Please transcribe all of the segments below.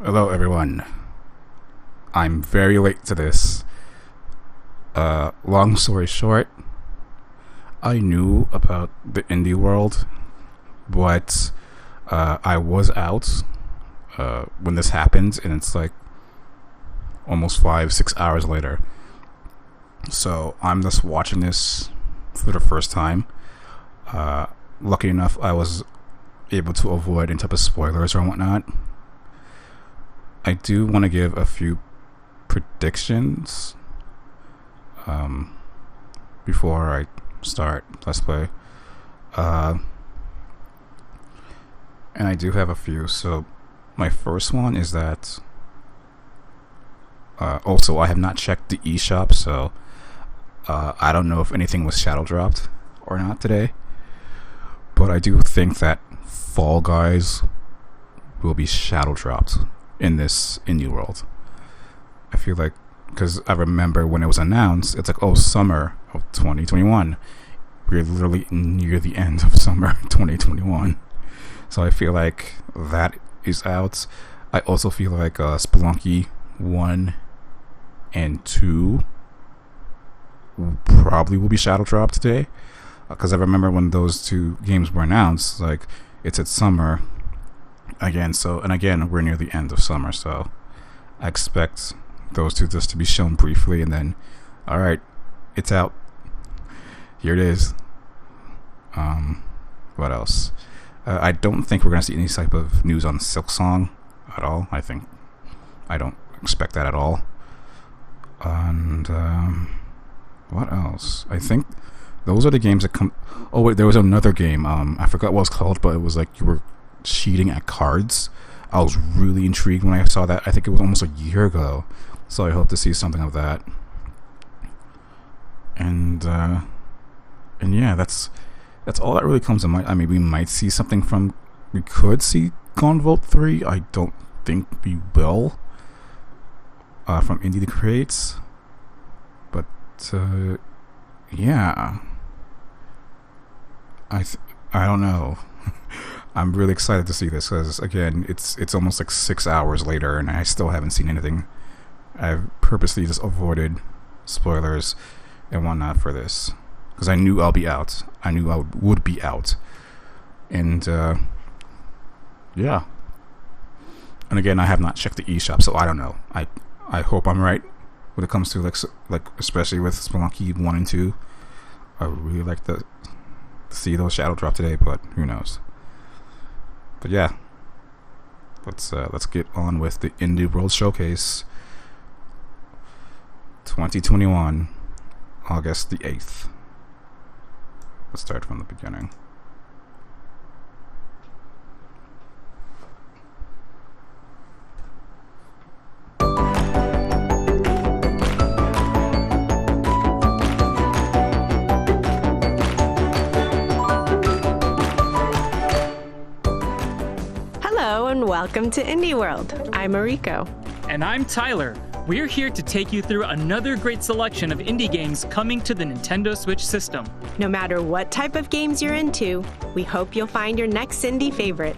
Hello, everyone. I'm very late to this. Long story short, I knew about the indie world, but I was out when this happened, and it's like almost 5-6 hours later. So I'm just watching this for the first time. Lucky enough, I was able to avoid any type of spoilers or whatnot. I do want to give a few predictions before I start Let's Play. And I do have a few. So my first one is that also I have not checked the eShop, so I don't know if anything was shadow dropped or not today. But I do think that Fall Guys will be shadow dropped in this indie world. I feel like, because I remember when it was announced, it's like, oh, summer of 2021. We're literally near the end of summer 2021. So I feel like that is out. I also feel like Spelunky 1 and 2 probably will be shadow dropped today. Because I remember when those two games were announced, like, it's at summer again. So, and again, we're near the end of summer, so I expect those two just to be shown briefly, and then, all right, it's out. Here it is. What else? I don't think we're gonna see any type of news on Silksong at all. I don't expect that at all. And what else? I think those are the games that come. Oh wait, there was another game. I forgot what it was called, but it was like you were cheating at cards. I was really intrigued when I saw that. I think it was almost a year ago. So I hope to see something of that. And yeah, that's all that really comes to mind. I mean, we might see something from. We could see Gunvolt 3. I don't think we will. From Indie Creates. But yeah. I don't know. I'm really excited to see this because, again, it's almost like 6 hours later and I still haven't seen anything. I've purposely just avoided spoilers and whatnot for this because I knew I'll be out. I knew I would be out. And yeah. And again, I have not checked the eShop, so I don't know. I hope I'm right when it comes to like especially with Spelunky 1 and 2. I would really like to see those shadow drop today, but who knows. But yeah, let's get on with the Indie World Showcase 2021, August the 8th. Let's start from the beginning. Welcome to Indie World. I'm Mariko. And I'm Tyler. We're here to take you through another great selection of indie games coming to the Nintendo Switch system. No matter what type of games you're into, we hope you'll find your next indie favorite.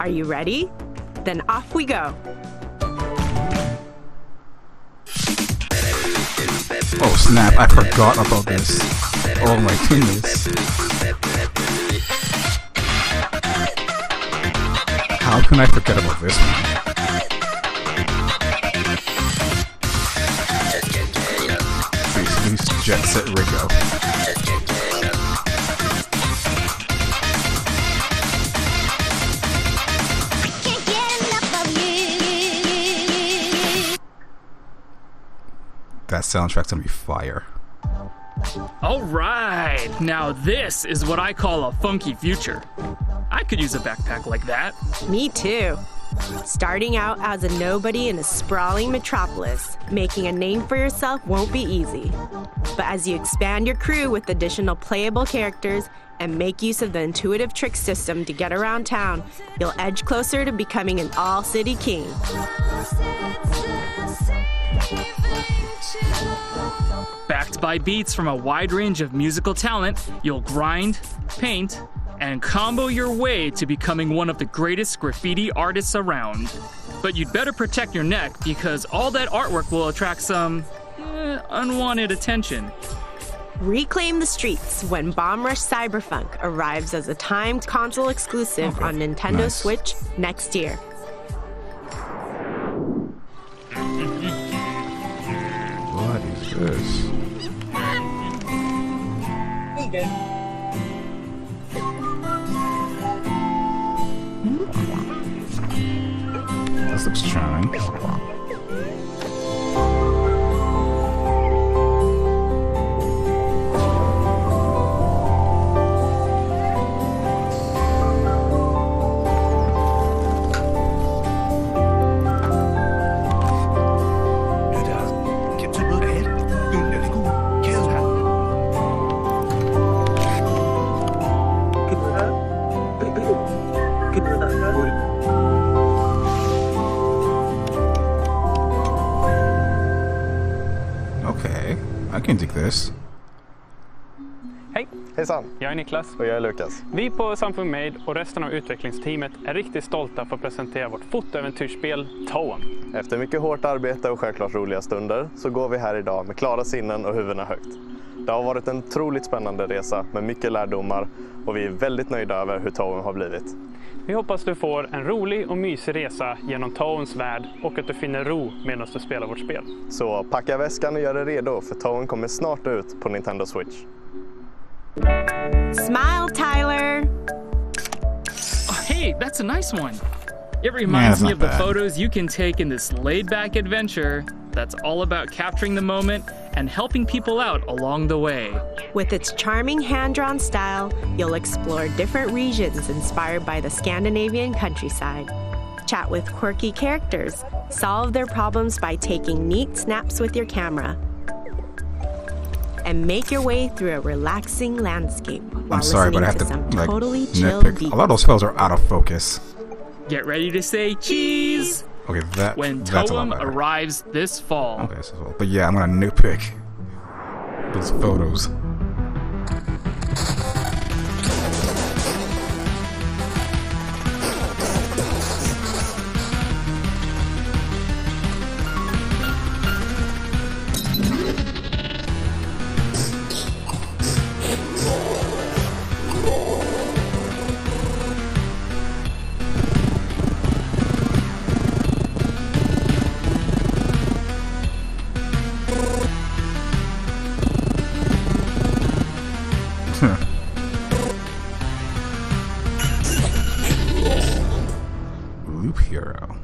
Are you ready? Then off we go. Oh snap, I forgot about this. Oh my goodness. How can I forget about this one? Basically, Jet Set Ringo. That soundtrack's gonna be fire. All right, now this is what I call a funky future. I could use a backpack like that. Me too. Starting out as a nobody in a sprawling metropolis, making a name for yourself won't be easy. But as you expand your crew with additional playable characters and make use of the intuitive trick system to get around town, you'll edge closer to becoming an all-city king. Backed by beats from a wide range of musical talent, you'll grind, paint, and combo your way to becoming one of the greatest graffiti artists around. But you'd better protect your neck because all that artwork will attract some unwanted attention. Reclaim the streets when Bomb Rush Cyberpunk arrives as a timed console exclusive on Nintendo Nice. Switch next year. What is this? This looks charming. Okay, I can dig this. Hej, Hejsan, jag är Niklas. och jag är Lukas. Vi på Samfund Made och resten av utvecklingsteamet är riktigt stolta för att presentera vårt fotoäventyrsspel Toem. Efter mycket hårt arbete och självklart roliga stunder så går vi här idag med klara sinnen och huvudena högt. Det har varit en otroligt spännande resa med mycket lärdomar och vi är väldigt nöjda över hur Toem har blivit. Vi hoppas du får en rolig och mysig resa genom Toems värld och att du finner ro medan du spelar vårt spel. Så packa väskan och gör dig redo för Toem kommer snart ut på Nintendo Switch. Smile, Tyler! Oh, hey, that's a nice one. It it's reminds me not of the bad. photos you can take in this laid-back adventure that's all about capturing the moment and helping people out along the way. With its charming hand-drawn style, you'll explore different regions inspired by the Scandinavian countryside. Chat with quirky characters, solve their problems by taking neat snaps with your camera, and make your way through a relaxing landscape while I'm sorry, but I have listening to some like totally chill nitpick. beats. A lot of those spells are out of focus. Get ready to say cheese Okay, that when that's a lot Toem better. arrives this fall. Okay, so, but yeah, I'm gonna nitpick those photos. Loop Hero.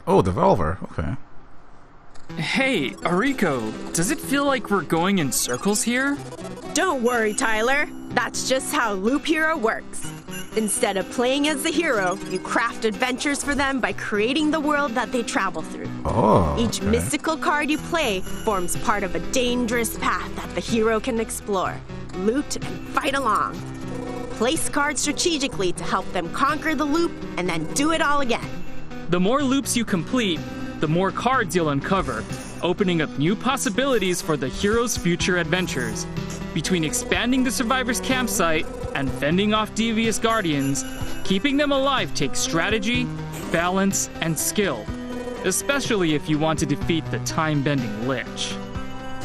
Oh, Devolver. Okay. Hey, Ariko, does it feel like we're going in circles here? Don't worry, Tyler. That's just how Loop Hero works. Instead of playing as the hero, you craft adventures for them by creating the world that they travel through. Oh. Each okay. mystical card you play forms part of a dangerous path that the hero can explore, loot, and fight along. Place cards strategically to help them conquer the loop and then do it all again. The more loops you complete, the more cards you'll uncover, opening up new possibilities for the hero's future adventures. Between expanding the survivor's campsite and fending off devious guardians, keeping them alive takes strategy, balance, and skill, especially if you want to defeat the time-bending Lich.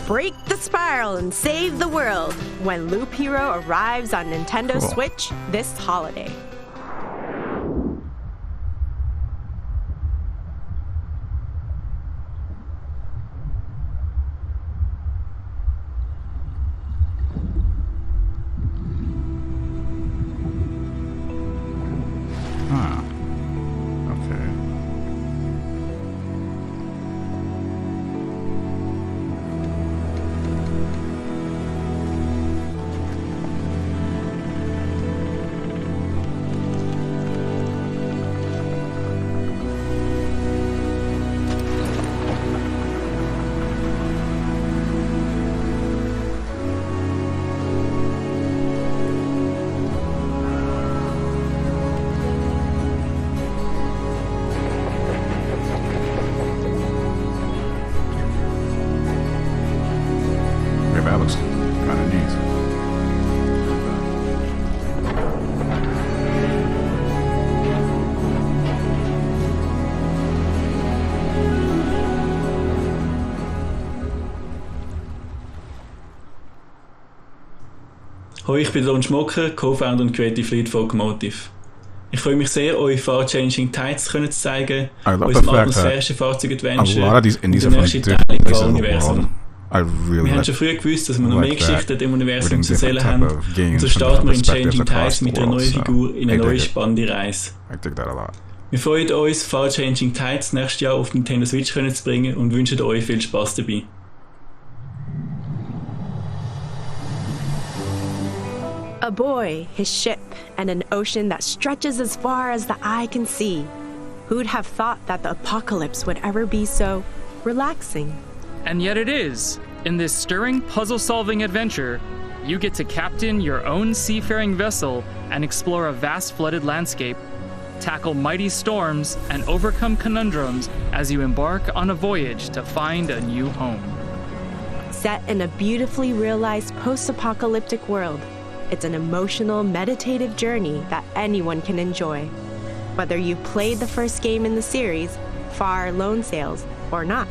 Break the spiral and save the world when Loop Hero arrives on Nintendo Cool. Switch this holiday. Huh. Okay. Hallo, ich bin Don Schmocker, Co-Founder und Creative Lead von Locomotive. Ich freue mich sehr, euch Far Changing Tides zu zeigen, unserem atmosphärischen Fahrzeug-Adventure und der nächste Teil im Far-Universum. Wir haben schon früh gewusst, dass wir noch mehr Geschichten im Universum zu erzählen haben, und so starten wir in Changing Tides mit einer neuen Figur in eine neue spannende Reise. Wir freuen uns, Far Changing Tides nächstes Jahr auf Nintendo Switch zu bringen und wünschen euch viel Spaß dabei. A boy, his ship, and an ocean that stretches as far as the eye can see. Who'd have thought that the apocalypse would ever be so relaxing? And yet it is. In this stirring puzzle-solving adventure, you get to captain your own seafaring vessel and explore a vast flooded landscape, tackle mighty storms, and overcome conundrums as you embark on a voyage to find a new home. Set in a beautifully realized post-apocalyptic world, it's an emotional, meditative journey that anyone can enjoy. Whether you played the first game in the series, Far Lone Sails, or not.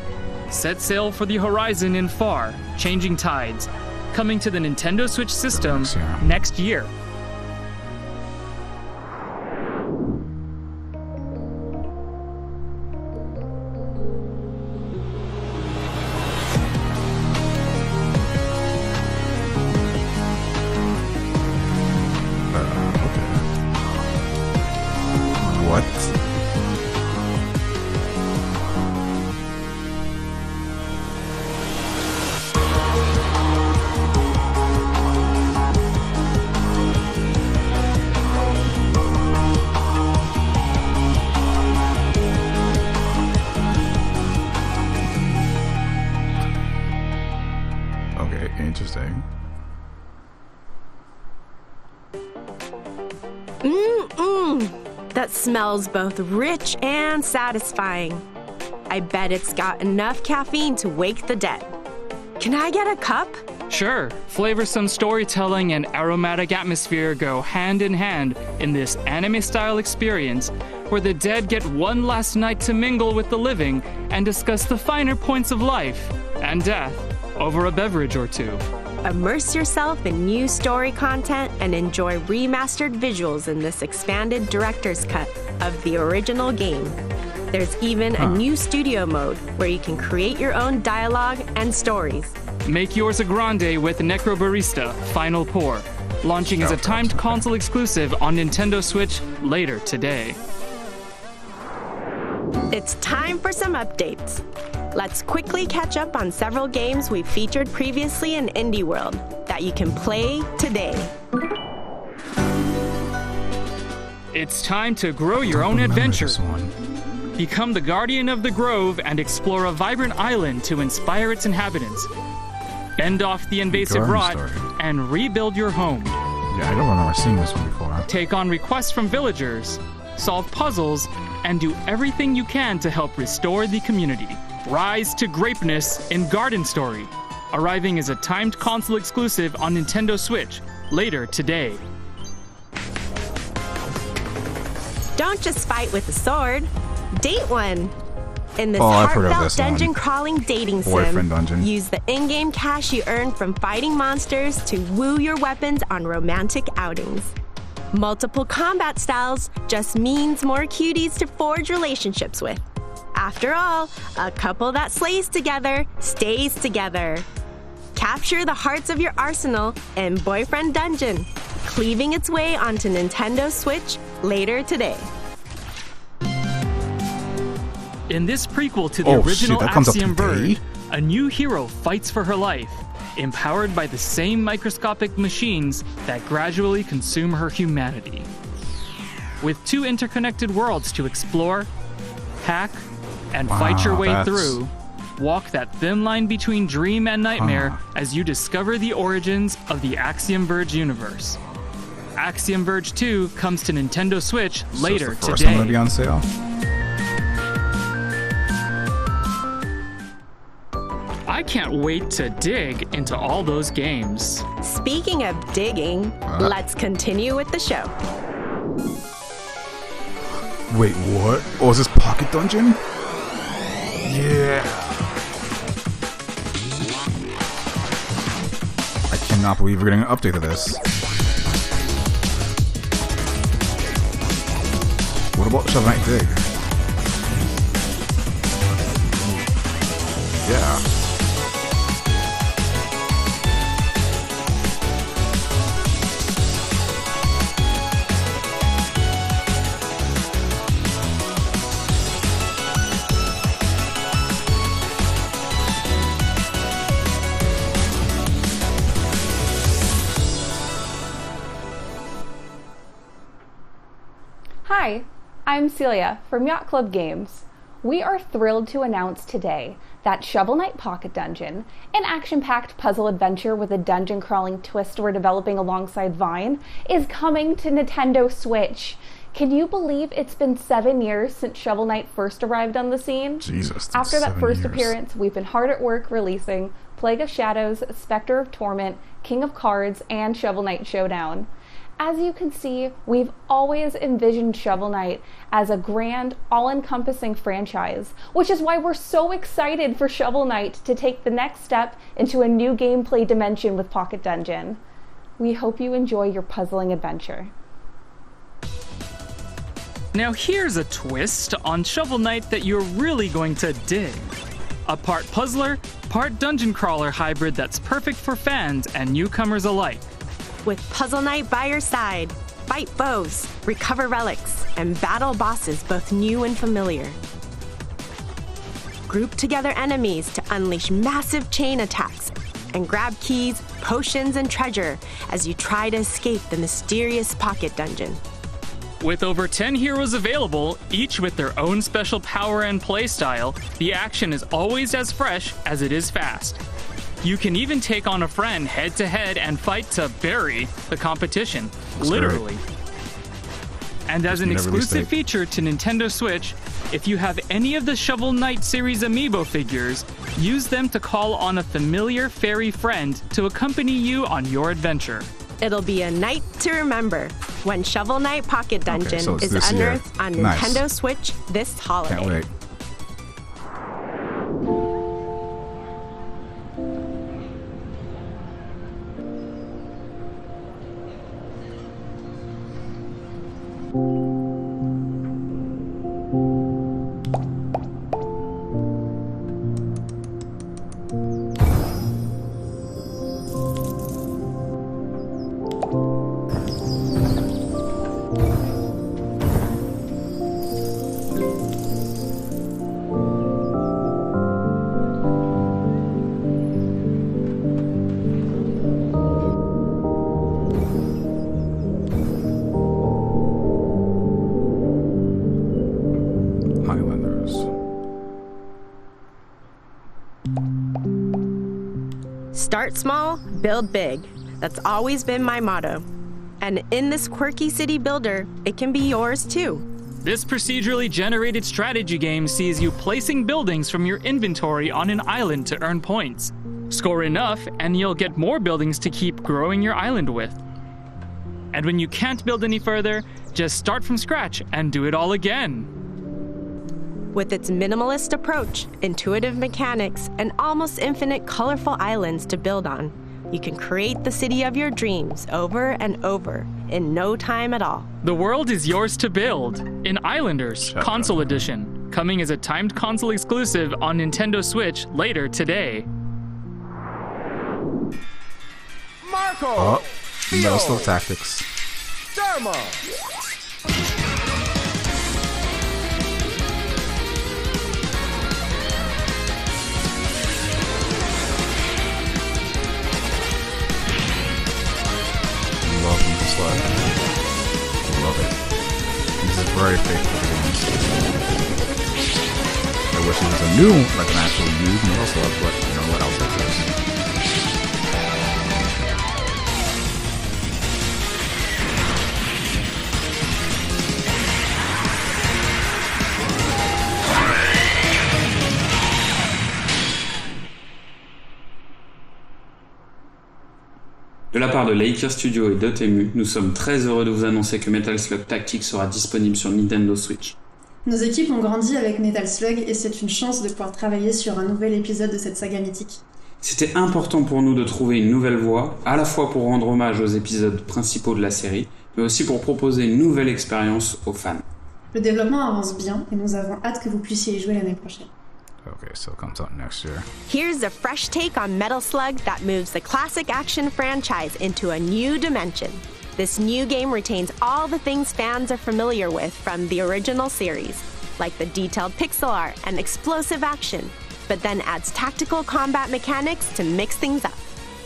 Set sail for the horizon in Far Changing Tides, coming to the Nintendo Switch system next year. Interesting. That smells both rich and satisfying. I bet it's got enough caffeine to wake the dead. Can I get a cup? Sure. Flavorsome storytelling and aromatic atmosphere go hand in hand in this anime-style experience where the dead get one last night to mingle with the living and discuss the finer points of life and death over a beverage or two. Immerse yourself in new story content and enjoy remastered visuals in this expanded director's cut of the original game. There's even a new studio mode where you can create your own dialogue and stories. Make yours a grande with Necrobarista Final Pour, launching as a timed console exclusive on Nintendo Switch later today. It's time for some updates. Let's quickly catch up on several games we've featured previously in Indie World that you can play today. It's time to grow your own adventure. Become the guardian of the grove and explore a vibrant island to inspire its inhabitants. Fend off the invasive rot and rebuild your home. Yeah, I don't remember seeing this one before. Take on requests from villagers, solve puzzles, and do everything you can to help restore the community. Rise to greatness in Garden Story, arriving as a timed console exclusive on Nintendo Switch later today. Don't just fight with a sword, date one. In this I've heard of heartfelt this one. dungeon-crawling dating Boyfriend sim, dungeon. use the in-game cash you earn from fighting monsters to woo your weapons on romantic outings. Multiple combat styles just means more cuties to forge relationships with. After all, a couple that slays together stays together. Capture the hearts of your arsenal in Boyfriend Dungeon, cleaving its way onto Nintendo Switch later today. In this prequel to the original Axiom Verge, a new hero fights for her life, empowered by the same microscopic machines that gradually consume her humanity. With two interconnected worlds to explore, hack, and fight your way through, walk that thin line between dream and nightmare as you discover the origins of the Axiom Verge universe. Axiom Verge 2 comes to Nintendo Switch later today. today. Gonna be on sale. I can't wait to dig into all those games. Speaking of digging, let's continue with the show. Wait, what? Oh, is this Pocket Dungeon? Yeah. I cannot believe we're getting an update to this. What Shovel Knight did. Yeah. Hi, I'm Celia from Yacht Club Games. We are thrilled to announce today that Shovel Knight Pocket Dungeon, an action-packed puzzle adventure with a dungeon-crawling twist we're developing alongside Vine, is coming to Nintendo Switch. Can you believe it's been 7 years since Shovel Knight first arrived on the scene? Jesus. After that first appearance, we've been hard at work releasing Plague of Shadows, Spectre of Torment, King of Cards, and Shovel Knight Showdown. As you can see, we've always envisioned Shovel Knight as a grand, all-encompassing franchise, which is why we're so excited for Shovel Knight to take the next step into a new gameplay dimension with Pocket Dungeon. We hope you enjoy your puzzling adventure. Now here's a twist on Shovel Knight that you're really going to dig. A part puzzler, part dungeon crawler hybrid that's perfect for fans and newcomers alike. With Puzzle Knight by your side, fight foes, recover relics, and battle bosses both new and familiar. Group together enemies to unleash massive chain attacks and grab keys, potions, and treasure as you try to escape the mysterious Pocket Dungeon. With over 10 heroes available, each with their own special power and playstyle, the action is always as fresh as it is fast. You can even take on a friend head-to-head and fight to bury the competition, literally. And as an exclusive feature to Nintendo Switch, if you have any of the Shovel Knight series amiibo figures, use them to call on a familiar fairy friend to accompany you on your adventure. It'll be a night to remember when Shovel Knight Pocket Dungeon is unearthed on Nintendo Switch this holiday. Can't wait. Start small, build big. That's always been my motto. And in this quirky city builder, it can be yours too. This procedurally generated strategy game sees you placing buildings from your inventory on an island to earn points. Score enough, and you'll get more buildings to keep growing your island with. And when you can't build any further, just start from scratch and do it all again. With its minimalist approach, intuitive mechanics, and almost infinite colorful islands to build on, you can create the city of your dreams over and over in no time at all. The world is yours to build in Islanders Console Edition, coming as a timed console exclusive on Nintendo Switch later today. Marco! Metal Tactics. Dharma! Love Metal Slug. Love it. This is very faithful to games. I wish it was a new, like an actual used Metal Slug, but you know what else exists. De la part de Laker Studio et Dotemu, nous sommes très heureux de vous annoncer que Metal Slug Tactics sera disponible sur Nintendo Switch. Nos équipes ont grandi avec Metal Slug et c'est une chance de pouvoir travailler sur un nouvel épisode de cette saga mythique. C'était important pour nous de trouver une nouvelle voie, à la fois pour rendre hommage aux épisodes principaux de la série, mais aussi pour proposer une nouvelle expérience aux fans. Le développement avance bien et nous avons hâte que vous puissiez y jouer l'année prochaine. Okay, so it comes out next year. Here's a fresh take on Metal Slug that moves the classic action franchise into a new dimension. This new game retains all the things fans are familiar with from the original series, like the detailed pixel art and explosive action, but then adds tactical combat mechanics to mix things up.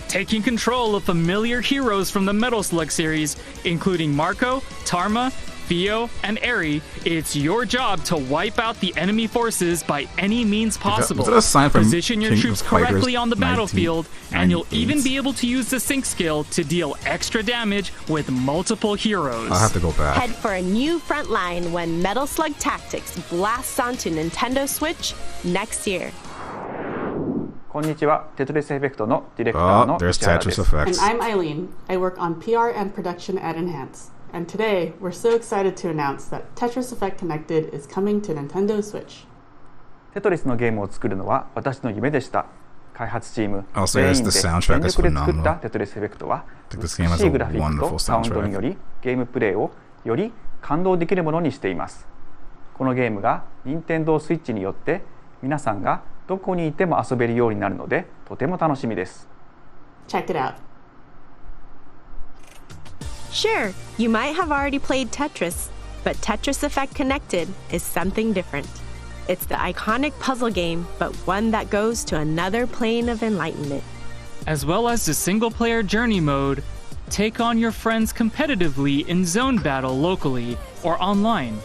Taking control of familiar heroes from the Metal Slug series, including Marco, Tarma, Theo, and Eri, it's your job to wipe out the enemy forces by any means possible. Position your troops correctly on the battlefield, and you'll even be able to use the sync skill to deal extra damage with multiple heroes. I'll have to go back. Head for a new front line when Metal Slug Tactics blasts onto Nintendo Switch next year. こんにちは、テトリスエフェクトのディレクターの石原です。And I'm Eileen. I work on PR and production at Enhance. And today, we're so excited to announce that Tetris Effect Connected is coming to Nintendo Switch. テトリスのゲームを作るのは私の夢でした。開発チーム全員で全力で作ったテトリスエフェクトは美しいグラフィックとサウンドによりゲームプレイをより感動できるものにしています。このゲームが Nintendo Switch によって皆さんがどこにいても遊べるようになるのでとても楽しみです。Check it out. Sure, you might have already played Tetris, but Tetris Effect Connected is something different. It's the iconic puzzle game, but one that goes to another plane of enlightenment. As well as the single-player journey mode, take on your friends competitively in zone battle locally or online,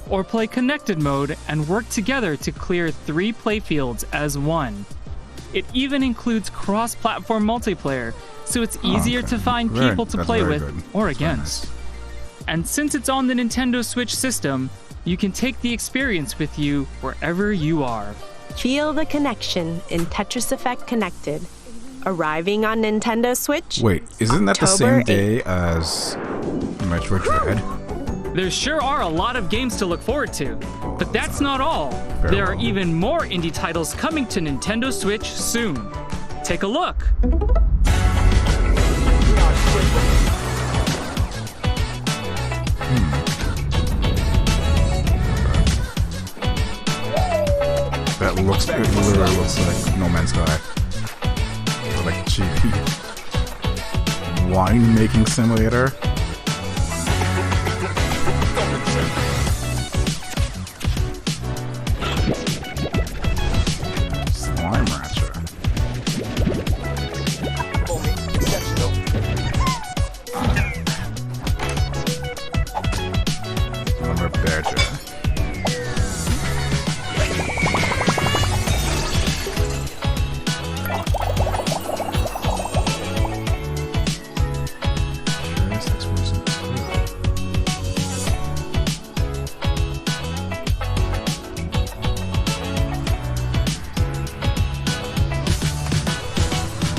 or play connected mode and work together to clear 3 playfields as one. It even includes cross-platform multiplayer, so it's easier to find people to play with or against. Nice. And since it's on the Nintendo Switch system, you can take the experience with you wherever you are. Feel the connection in Tetris Effect Connected. Arriving on Nintendo Switch. Wait, isn't that the same day as Metroid Dread? There sure are a lot of games to look forward to, but that's not all. There are even more indie titles coming to Nintendo Switch soon. Take a look. That looks, it literally looks like No Man's Sky. Or like cheapy wine making simulator. Slime Rancher. Lumber Badger.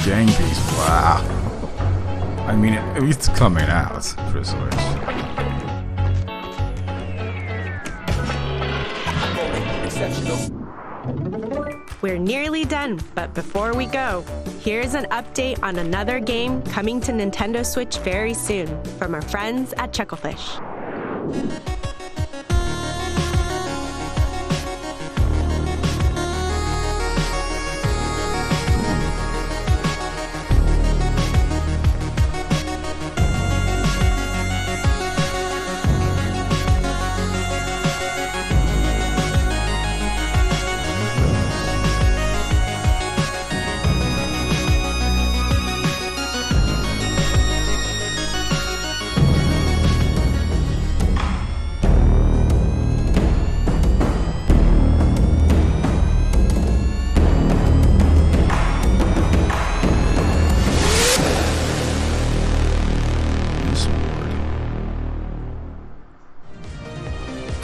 Gang Beast, wow. I mean, at least it's coming out for Switch. We're nearly done, but before we go, here's an update on another game coming to Nintendo Switch very soon from our friends at Chucklefish.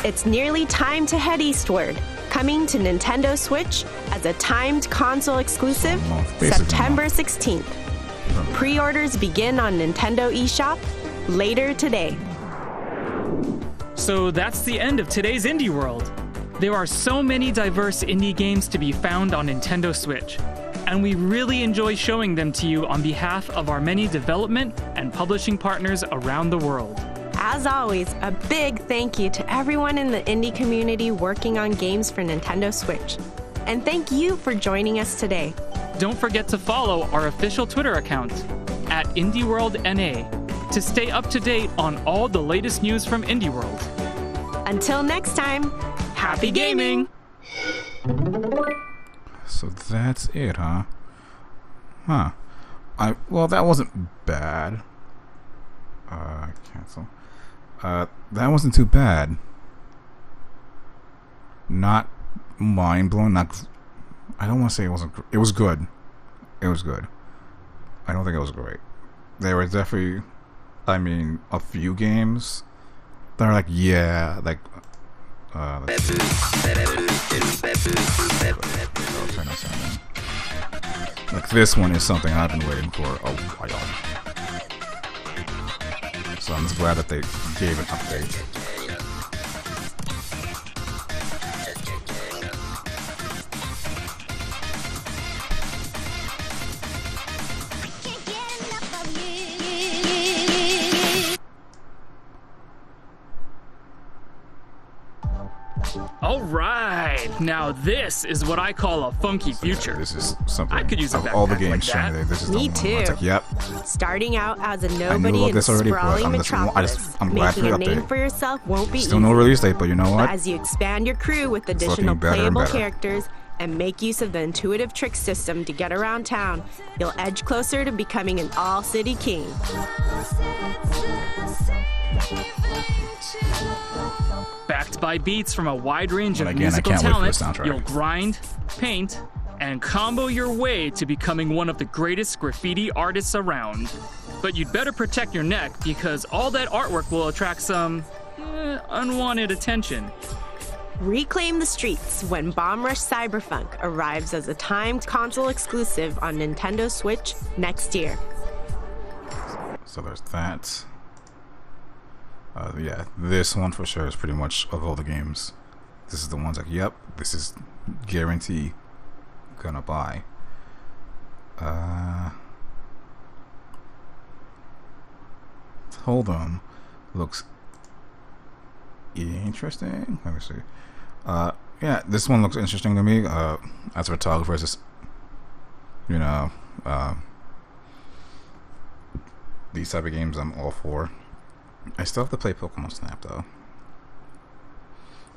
It's nearly time to head eastward, coming to Nintendo Switch as a timed console exclusive September 16th. Pre-orders begin on Nintendo eShop later today. So that's the end of today's Indie World. There are so many diverse indie games to be found on Nintendo Switch, and we really enjoy showing them to you on behalf of our many development and publishing partners around the world. As always, a big thank you to everyone in the indie community working on games for Nintendo Switch. And thank you for joining us today. Don't forget to follow our official Twitter account, @IndieWorldNA, to stay up to date on all the latest news from Indie World. Until next time, happy gaming! So that's it, huh? Well, that wasn't bad. Cancel. That wasn't too bad. Not mind-blowing, I don't want to say it wasn't... It was good. It was good. I don't think it was great. There were definitely, a few games that are like, yeah, like... I'll turn this on. Like, this one is something I've been waiting for a while. So I'm just glad that they gave an update. All right, now this is what I call a funky future. This is something. I could use a backpack all the games like shown today. This is the Me one. too. It's like, yep. Starting out as a nobody in a this already, sprawling but metropolis, I'm glad for making the a name update. for yourself won't be Still easy. no release date, but you know what? But as you expand your crew with It's additional looking better and playable better. characters and make use of the intuitive trick system to get around town, you'll edge closer to becoming an all-city king. Backed by beats from a wide range of But again, musical I can't wait for the talent, soundtrack. you'll grind, paint, and combo your way to becoming one of the greatest graffiti artists around. But you'd better protect your neck because all that artwork will attract some unwanted attention. Reclaim the streets when Bomb Rush Cyberpunk arrives as a timed console exclusive on Nintendo Switch next year. So there's that. Yeah, this one for sure is pretty much of all the games. This is the ones like, yep, this is guarantee gonna buy. Hold on, looks interesting. Let me see. Yeah, this one looks interesting to me. As a photographer, it's just, these type of games I'm all for. I still have to play Pokemon Snap though.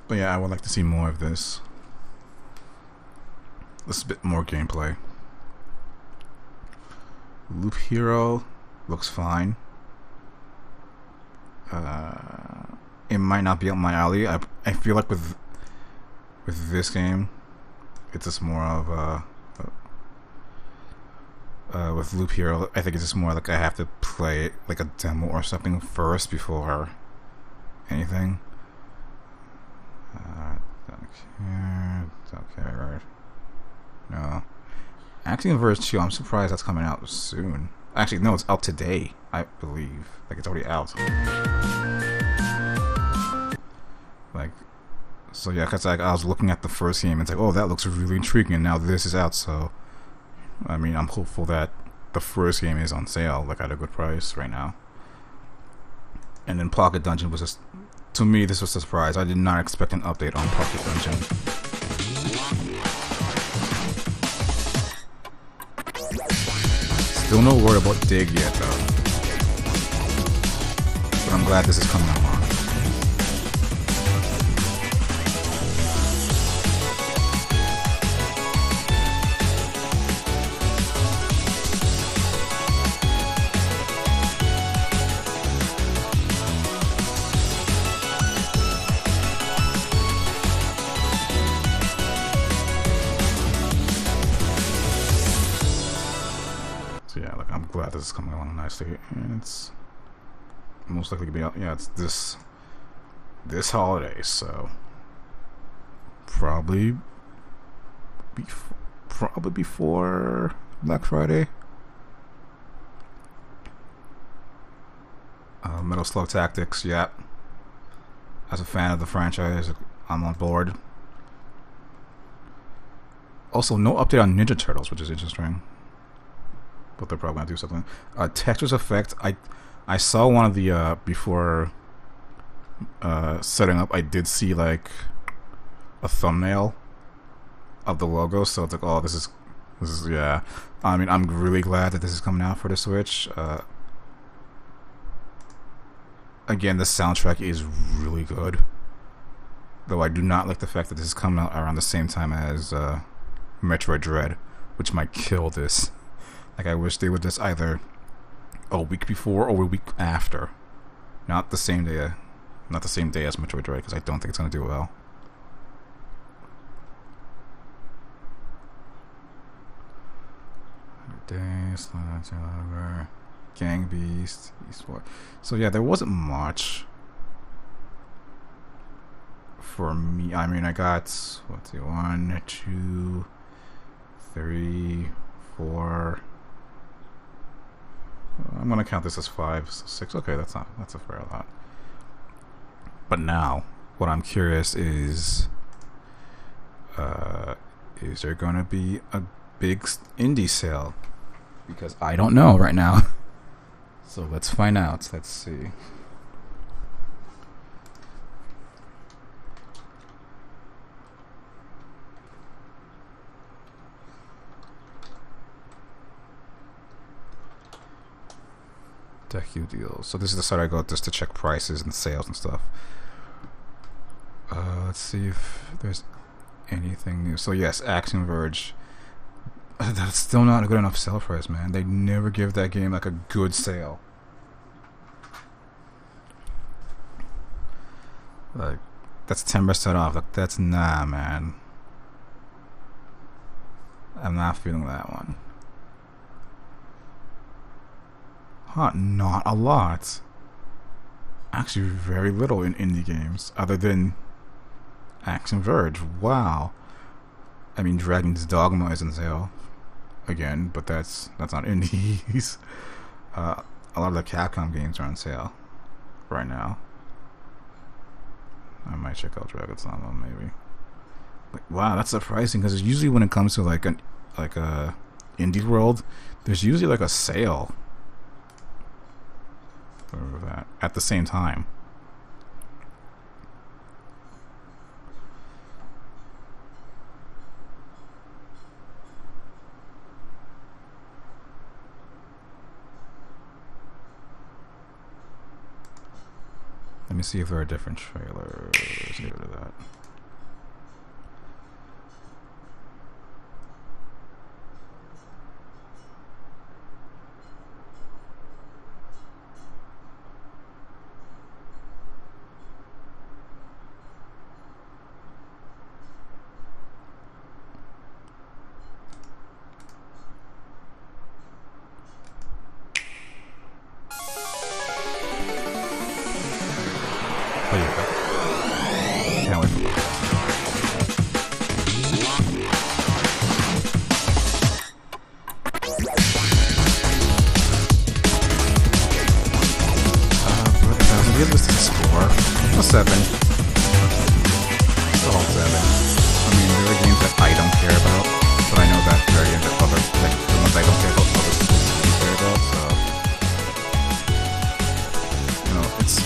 But yeah, I would like to see more of this. This is a bit more gameplay. Loop Hero looks fine. It might not be up my alley. I feel like with this game, it's just more of with Loop Hero, I think it's just more like I have to play like a demo or something first before anything. Don't care, right? No. Axiom Verge 2, I'm surprised that's coming out soon. Actually, no, it's out today, I believe. Like, it's already out. Like, so yeah, because like, I was looking at the first game, and it's like, oh, that looks really intriguing, and now this is out, so I'm hopeful that the first game is on sale, like at a good price right now. And then Pocket Dungeon was just, to me, this was a surprise. I did not expect an update on Pocket Dungeon. Still no word about Dig yet, though. But I'm glad this is coming along. Glad this is coming along nicely, and it's most likely to be out. Yeah, it's this holiday, so probably before Black Friday. Metal Slug Tactics, yeah. As a fan of the franchise, I'm on board. Also, no update on Ninja Turtles, which is interesting. But they're probably gonna do something. Tetris Effect. I saw one of the before setting up, I did see like a thumbnail of the logo, so it's like, oh, this is yeah. I mean, I'm really glad that this is coming out for the Switch. Again, the soundtrack is really good, though I do not like the fact that this is coming out around the same time as Metroid Dread, which might kill this. Like, I wish they would just either a week before or a week after, not the same day as Metroid Dread, because I don't think it's going to do well. Gang Beast, Eastward. So yeah, there wasn't much for me. I mean, I got 1, 2, 3, 4. I'm gonna count this as 5, so 6. Okay, that's a fair lot. But now, what I'm curious is there gonna be a big indie sale? Because I don't know right now. So let's find out. Let's see. Deku deals. So this is the site I go just to check prices and sales and stuff. Let's see if there's anything new. So yes, Axiom Verge. That's still not a good enough sale price, man. They never give that game like a good sale. Like, that's 10% off. Like, that's nah, man. I'm not feeling that one. Huh, not a lot. Actually, very little in indie games, other than Axiom Verge. Wow. I mean, Dragon's Dogma is on sale again, but that's not indies. A lot of the Capcom games are on sale right now. I might check out Dragon's Dogma maybe. Like, wow, that's surprising, because usually when it comes to like a indie world, there's usually like a sale for that at the same time. Let me see if there are different trailers. Let's get rid of that.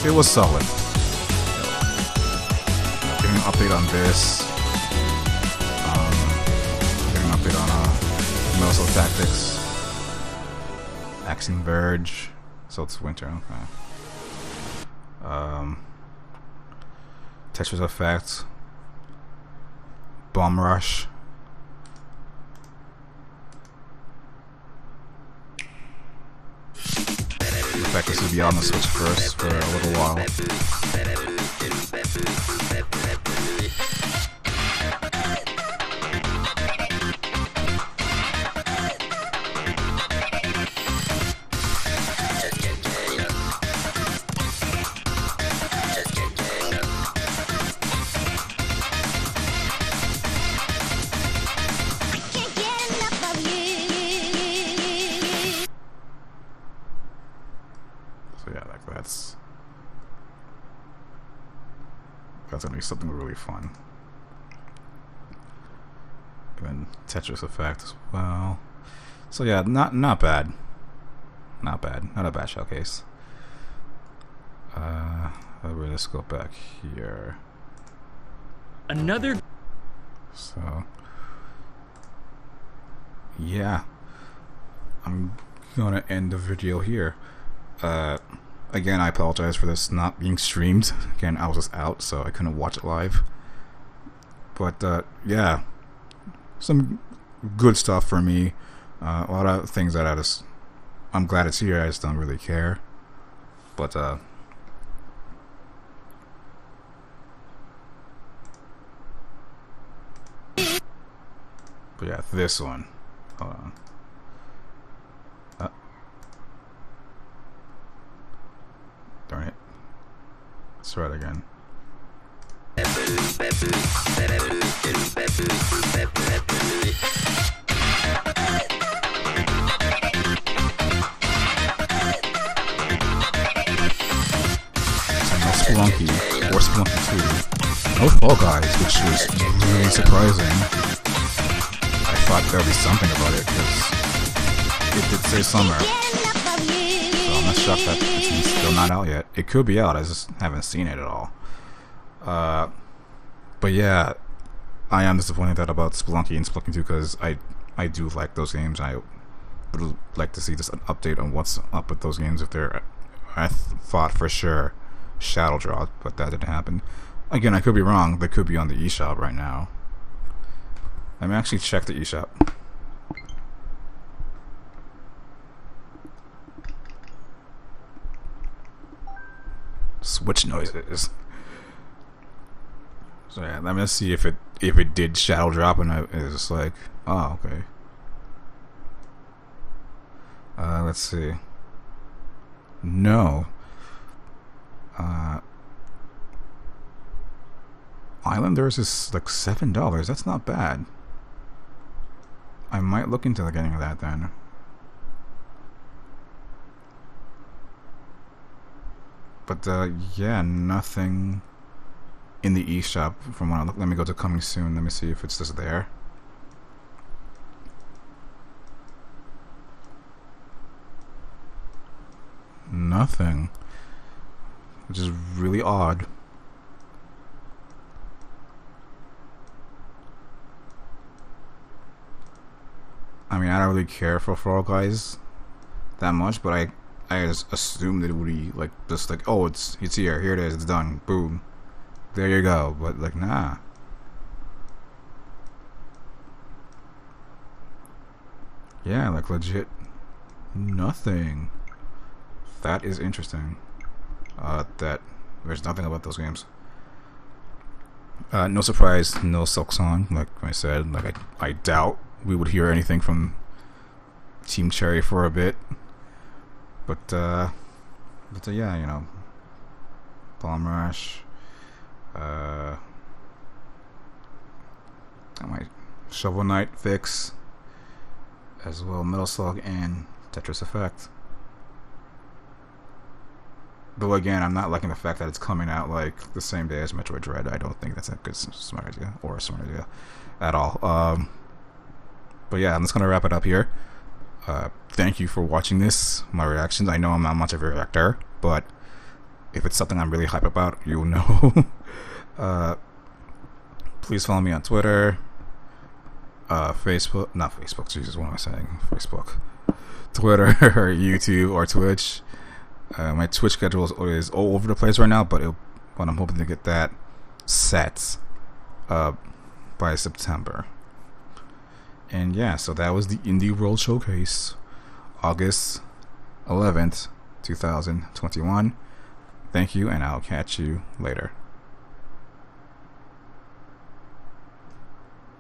It was solid. Getting an update on this. Getting an update on Metal Tactics. Axiom Verge. So it's winter, okay. Tetris Effect. Bomb Rush. In fact, this will be on the Switch first for a little while. That's gonna be something really fun. And then Tetris Effect as well. So yeah, not bad. Not bad. Not a bad showcase. Let's go back here. Another. So, yeah, I'm gonna end the video here. Again, I apologize for this not being streamed. Again, I was just out, so I couldn't watch it live. But yeah, some good stuff for me. A lot of things that I'm glad it's here. I just don't really care. But yeah, this one. Hold on. Darn it. Let's try it again. Spelunky or Spelunky 2. No Fall Guys, which was really surprising. I thought there would be something about it because it did say summer. So I'm not shocked that it's still not out yet. It could be out, I just haven't seen it at all. But yeah, I am disappointed about Spelunky and Spelunky 2 because I do like those games. I would like to see just an update on what's up with those games if they're. I thought for sure Shadow dropped, but that didn't happen. Again, I could be wrong. They could be on the eShop right now. Let me actually check the eShop. Switch noises. So yeah, let me see if it did shadow drop, and it's like, oh, okay. Let's see. No. Islanders is like $7. That's not bad. I might look into getting that then. But yeah, nothing in the eShop from when I look. Let me go to coming soon. Let me see if it's just there. Nothing, which is really odd. I mean, I don't really care for Fall Guys that much, but I just assumed that it would be like just like, oh, it's here it is, it's done, boom, there you go. But like, nah. Yeah, like legit nothing. That is interesting. That there's nothing about those games. No surprise, no Silksong. Like I said, like I doubt we would hear anything from Team Cherry for a bit. But yeah, you know, Bomb Rush. I might Shovel Knight fix as well, Metal Slug and Tetris Effect. Though again, I'm not liking the fact that it's coming out like the same day as Metroid Dread. I don't think that's a good smart idea or a smart idea at all. But yeah, I'm just gonna wrap it up here. Thank you for watching this, my reactions. I know I'm not much of a reactor, but if it's something I'm really hyped about, you'll know. Please follow me on Twitter, Facebook, not Facebook, Jesus, what am I saying? Facebook, Twitter, or YouTube, or Twitch. My Twitch schedule is all over the place right now, but I'm hoping to get that set by September. And yeah, so that was the Indie World Showcase, August 11th, 2021. Thank you, and I'll catch you later.